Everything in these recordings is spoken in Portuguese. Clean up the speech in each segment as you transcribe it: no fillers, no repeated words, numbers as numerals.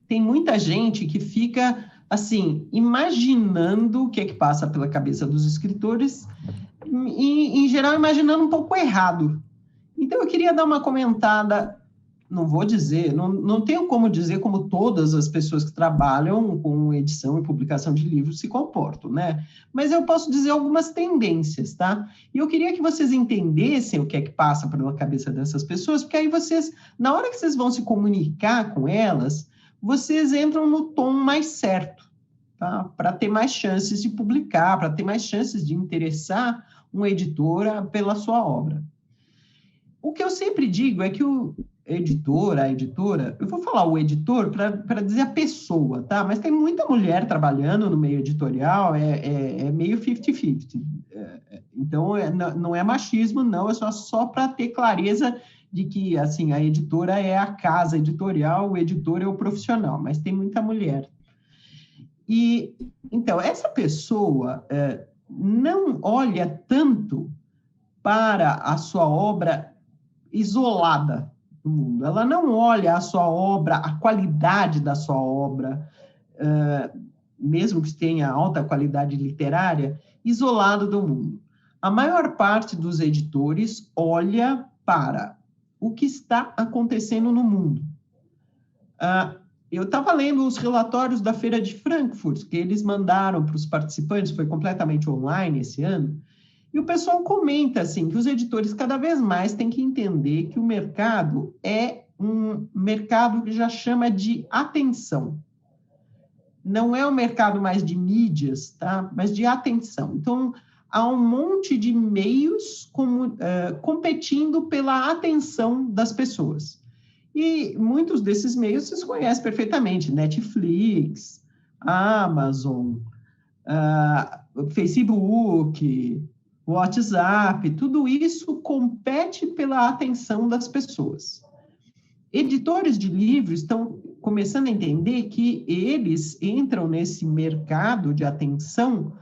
tem muita gente que fica, assim, imaginando o que é que passa pela cabeça dos escritores, e, em geral, imaginando um pouco errado. Então, eu queria dar uma comentada, não vou dizer, não tenho como dizer como todas as pessoas que trabalham com edição e publicação de livros se comportam, né? Mas eu posso dizer algumas tendências, tá? E eu queria que vocês entendessem o que é que passa pela cabeça dessas pessoas, porque aí vocês, na hora que vocês vão se comunicar com elas, vocês entram no tom mais certo, tá? Para ter mais chances de publicar, para ter mais chances de interessar uma editora pela sua obra. O que eu sempre digo é que o editor, a editora, eu vou falar o editor para dizer a pessoa, tá? Mas tem muita mulher trabalhando no meio editorial, é meio 50-50. Então, não é machismo, não, é só para ter clareza de que, assim, a editora é a casa editorial, o editor é o profissional, mas tem muita mulher. E, então, essa pessoa não olha tanto para a sua obra isolada do mundo. Ela não olha a sua obra, a qualidade da sua obra, mesmo que tenha alta qualidade literária, isolado do mundo. A maior parte dos editores olha para o que está acontecendo no mundo. Eu estava lendo os relatórios da Feira de Frankfurt, que eles mandaram para os participantes, foi completamente online esse ano, e o pessoal comenta assim, que os editores cada vez mais têm que entender que o mercado é um mercado que já chama de atenção. Não é um mercado mais de mídias, tá? Mas de atenção. Então, há um monte de meios competindo pela atenção das pessoas. E muitos desses meios vocês conhecem perfeitamente, Netflix, Amazon, Facebook, WhatsApp, tudo isso compete pela atenção das pessoas. Editores de livros estão começando a entender que eles entram nesse mercado de atenção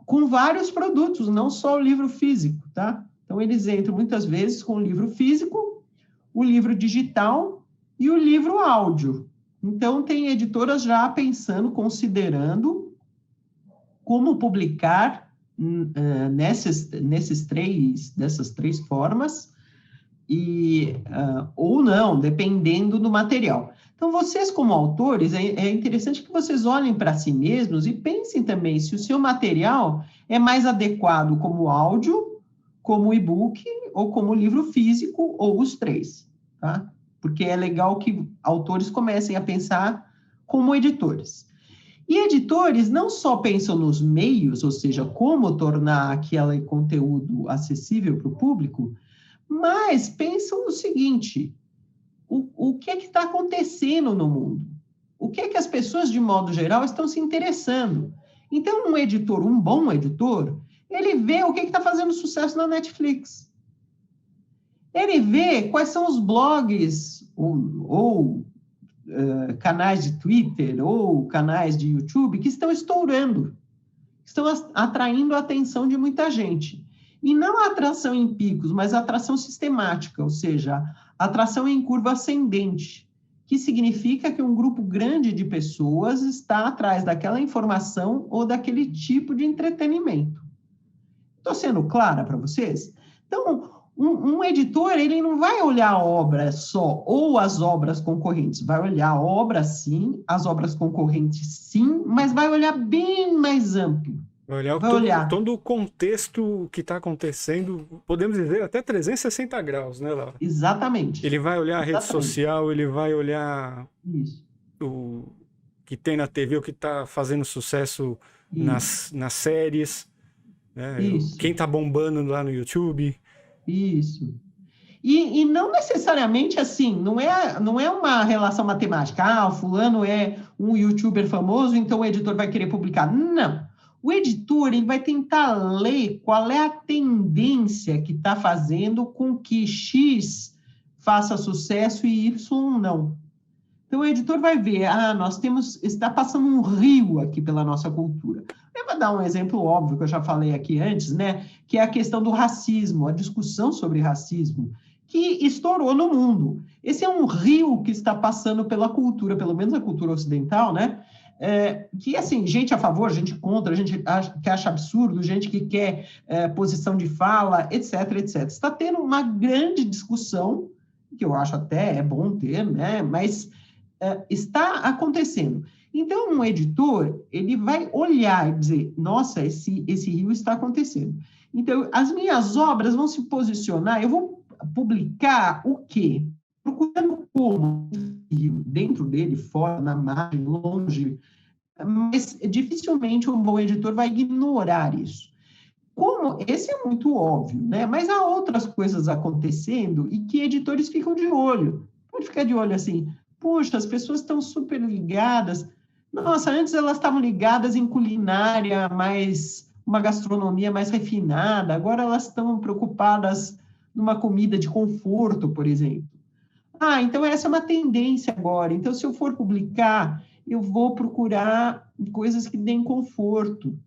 com vários produtos, não só o livro físico, tá? Então, eles entram muitas vezes com o livro físico, o livro digital e o livro áudio. Então, tem editoras já pensando, considerando como publicar dessas três formas, ou não, dependendo do material. Então, vocês como autores, é interessante que vocês olhem para si mesmos e pensem também se o seu material é mais adequado como áudio, como e-book, ou como livro físico, ou os três, tá? Porque é legal que autores comecem a pensar como editores. E editores não só pensam nos meios, ou seja, como tornar aquele conteúdo acessível para o público, mas pensam no seguinte, o que é que está acontecendo no mundo? O que é que as pessoas, de modo geral, estão se interessando? Então, um bom editor, ele vê o que está fazendo sucesso na Netflix. Ele vê quais são os blogs ou canais de Twitter ou canais de YouTube que estão estourando, estão atraindo a atenção de muita gente. E não a atração em picos, mas a atração sistemática, ou seja, a atração em curva ascendente, que significa que um grupo grande de pessoas está atrás daquela informação ou daquele tipo de entretenimento. Estou sendo clara para vocês? Então, um editor, ele não vai olhar a obra só, ou as obras concorrentes, vai olhar a obra sim, as obras concorrentes sim, mas vai olhar bem mais amplo. Vai olhar todo o contexto que está acontecendo, podemos dizer até 360 graus, né, Laura? Exatamente. Ele vai olhar a rede social, ele vai olhar isso. O que tem na TV, o que está fazendo sucesso nas séries, né? Quem está bombando lá no YouTube. Isso. E não necessariamente assim, não é uma relação matemática. O fulano é um youtuber famoso, então o editor vai querer publicar. Não. O editor, ele vai tentar ler qual é a tendência que está fazendo com que X faça sucesso e Y não. Então, o editor vai ver, está passando um rio aqui pela nossa cultura. Eu vou dar um exemplo óbvio, que eu já falei aqui antes, né? Que é a questão do racismo, a discussão sobre racismo, que estourou no mundo. Esse é um rio que está passando pela cultura, pelo menos a cultura ocidental, né? Que, assim, gente a favor, gente contra, gente que acha absurdo, gente que quer posição de fala, etc, etc. Está tendo uma grande discussão, que eu acho até bom ter, né? Mas está acontecendo. Então, um editor, ele vai olhar e dizer, nossa, esse rio está acontecendo. Então, as minhas obras vão se posicionar, eu vou publicar o quê? Procurando como, dentro dele, fora, na margem, longe, mas dificilmente um bom editor vai ignorar isso. Como esse é muito óbvio, né? Mas há outras coisas acontecendo e que editores ficam de olho. Pode ficar de olho assim, puxa, as pessoas estão super ligadas. Nossa, antes elas estavam ligadas em culinária, mais uma gastronomia mais refinada, agora elas estão preocupadas numa comida de conforto, por exemplo. Ah, então essa é uma tendência agora. Então, se eu for publicar, eu vou procurar coisas que deem conforto.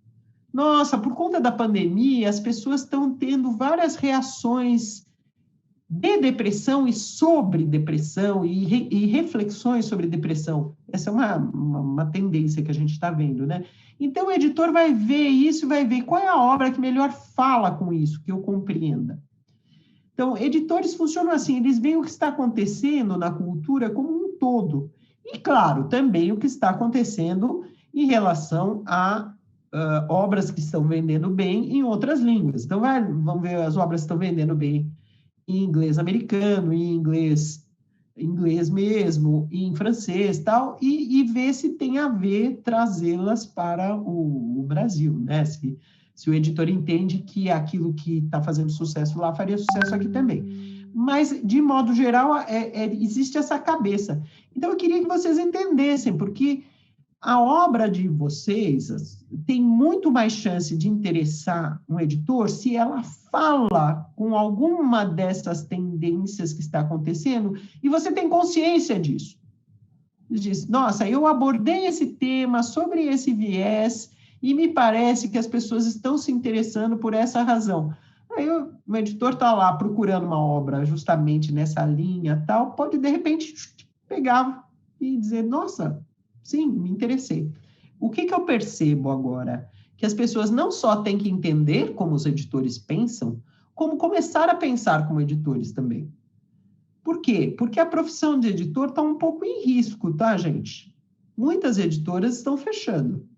Nossa, por conta da pandemia, as pessoas estão tendo várias reações de depressão e sobre depressão e reflexões sobre depressão. Essa é uma tendência que a gente está vendo, né? Então, o editor vai ver isso e vai ver qual é a obra que melhor fala com isso, que eu compreenda. Então, editores funcionam assim, eles veem o que está acontecendo na cultura como um todo. E, claro, também o que está acontecendo em relação a obras que estão vendendo bem em outras línguas. Então, vamos ver as obras que estão vendendo bem em inglês americano, em inglês mesmo, em francês tal, e ver se tem a ver trazê-las para o Brasil, né? Se o editor entende que aquilo que está fazendo sucesso lá faria sucesso aqui também. Mas, de modo geral, existe essa cabeça. Então, eu queria que vocês entendessem, porque a obra de vocês tem muito mais chance de interessar um editor se ela fala com alguma dessas tendências que está acontecendo e você tem consciência disso. Diz, nossa, eu abordei esse tema sobre esse viés e me parece que as pessoas estão se interessando por essa razão. Aí o editor está lá procurando uma obra justamente nessa linha, tal, pode de repente pegar e dizer, nossa, sim, me interessei. O que eu percebo agora? Que as pessoas não só têm que entender como os editores pensam, como começar a pensar como editores também. Por quê? Porque a profissão de editor está um pouco em risco, tá, gente? Muitas editoras estão fechando.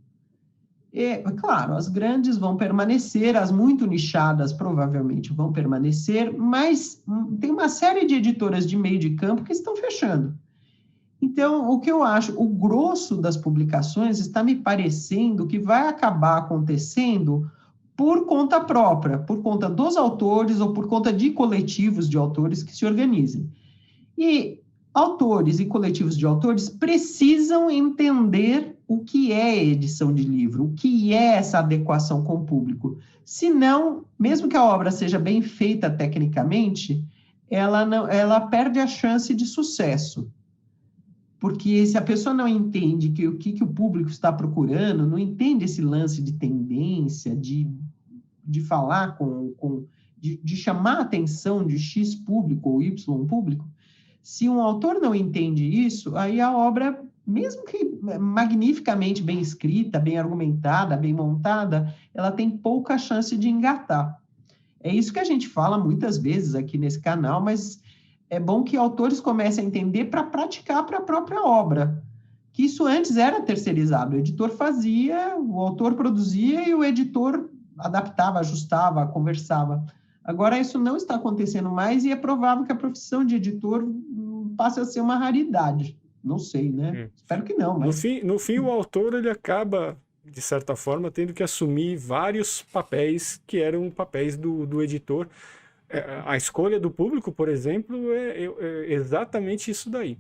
Claro, as grandes vão permanecer, as muito nichadas provavelmente vão permanecer, mas tem uma série de editoras de meio de campo que estão fechando. Então, o que eu acho, o grosso das publicações está me parecendo que vai acabar acontecendo por conta própria, por conta dos autores ou por conta de coletivos de autores que se organizem. E autores e coletivos de autores precisam entender o que é edição de livro, o que é essa adequação com o público. Senão, mesmo que a obra seja bem feita tecnicamente, ela perde a chance de sucesso. Porque se a pessoa não entende o que o público está procurando, não entende esse lance de tendência, de falar de chamar a atenção de X público ou Y público, se um autor não entende isso, aí a obra, mesmo que magnificamente bem escrita, bem argumentada, bem montada, ela tem pouca chance de engatar. É isso que a gente fala muitas vezes aqui nesse canal, mas é bom que autores comecem a entender para praticar para a própria obra. Que isso antes era terceirizado. O editor fazia, o autor produzia e o editor adaptava, ajustava, conversava. Agora isso não está acontecendo mais e é provável que a profissão de editor passe a ser uma raridade. Não sei, né? Espero que não, mas... No fim, o autor ele acaba, de certa forma, tendo que assumir vários papéis que eram papéis do editor. A escolha do público, por exemplo, é exatamente isso daí.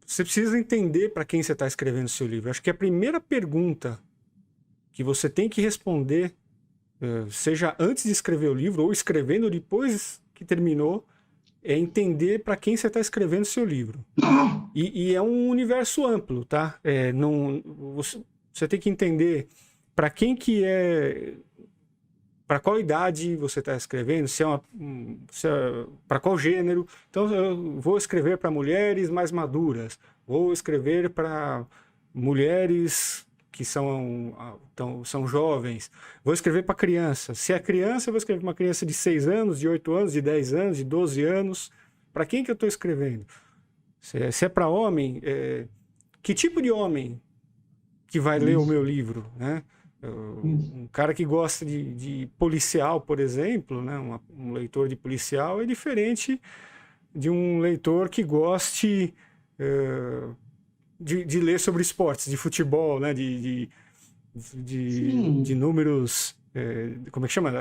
Você precisa entender para quem você está escrevendo o seu livro. Acho que a primeira pergunta que você tem que responder, seja antes de escrever o livro ou escrevendo depois que terminou, é entender para quem você está escrevendo o seu livro. E é um universo amplo, tá? Você tem que entender para quem que é... para qual idade você está escrevendo, para qual gênero. Então, eu vou escrever para mulheres mais maduras, vou escrever para mulheres que são jovens, vou escrever para criança. Se é criança, eu vou escrever para uma criança de 6 anos, de 8 anos, de 10 anos, de 12 anos. Para quem que eu estou escrevendo? Se é para homem, que tipo de homem que vai ler o meu livro, né? Um cara que gosta de policial, por exemplo, né? Um leitor de policial é diferente de um leitor que goste de ler sobre esportes, de futebol, né? De números, como é que chama?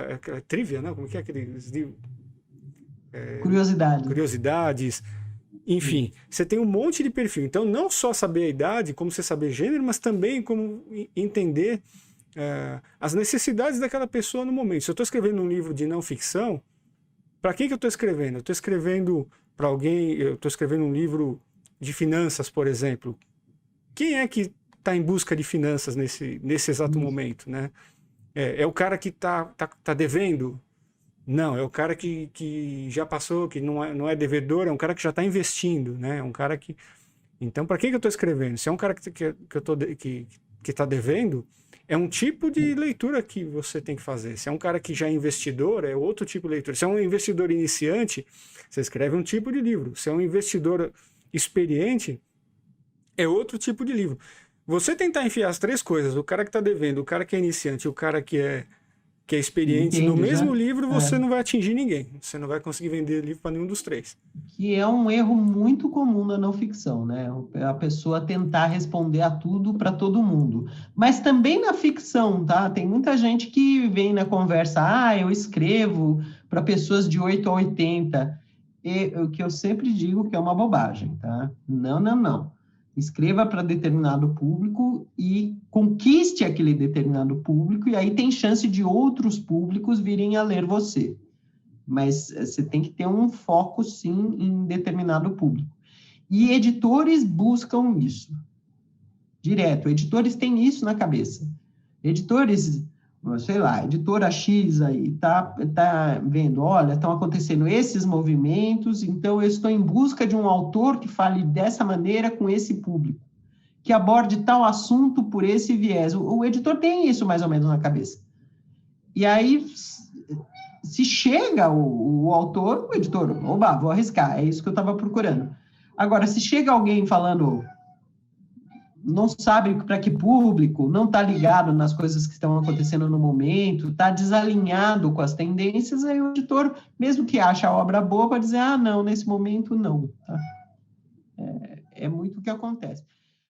Trivia, não? Como é aqueles livros? Curiosidades. Enfim, você tem um monte de perfil. Então, não só saber a idade, como você saber gênero, mas também como entender as necessidades daquela pessoa no momento. Se eu estou escrevendo um livro de não ficção, para quem que eu estou escrevendo? Eu estou escrevendo para alguém, eu estou escrevendo um livro de finanças, por exemplo. Quem é que está em busca de finanças nesse exato momento, né? É o cara que tá devendo? Não, é o cara que já passou, que não é devedor, é um cara que já está investindo, né? É um cara que... Então, para quem que eu estou escrevendo? Se é um cara que está devendo, é um tipo de leitura que você tem que fazer. Se é um cara que já é investidor, é outro tipo de leitura. Se é um investidor iniciante, você escreve um tipo de livro. Se é um investidor experiente, é outro tipo de livro. Você tentar enfiar as três coisas, o cara que está devendo, o cara que é iniciante e o cara que é experiente, no mesmo livro, você não vai atingir ninguém. Você não vai conseguir vender livro para nenhum dos três. Que é um erro muito comum na não ficção, né? A pessoa tentar responder a tudo para todo mundo. Mas também na ficção, tá? Tem muita gente que vem na conversa, eu escrevo para pessoas de 8 a 80. O que eu sempre digo que é uma bobagem, tá? Não. Escreva para determinado público e conquiste aquele determinado público, e aí tem chance de outros públicos virem a ler você. Mas você tem que ter um foco, sim, em determinado público. E editores buscam isso. Direto. Editores têm isso na cabeça. Editores, sei lá, editora X aí, tá vendo, olha, estão acontecendo esses movimentos, então eu estou em busca de um autor que fale dessa maneira com esse público, que aborde tal assunto por esse viés. O editor tem isso mais ou menos na cabeça. E aí, se chega o autor, o editor, oba, vou arriscar, é isso que eu estava procurando. Agora, se chega alguém falando... não sabe para que público, não está ligado nas coisas que estão acontecendo no momento, está desalinhado com as tendências, aí o editor, mesmo que ache a obra boa, vai dizer, não, nesse momento não. Tá? É muito o que acontece.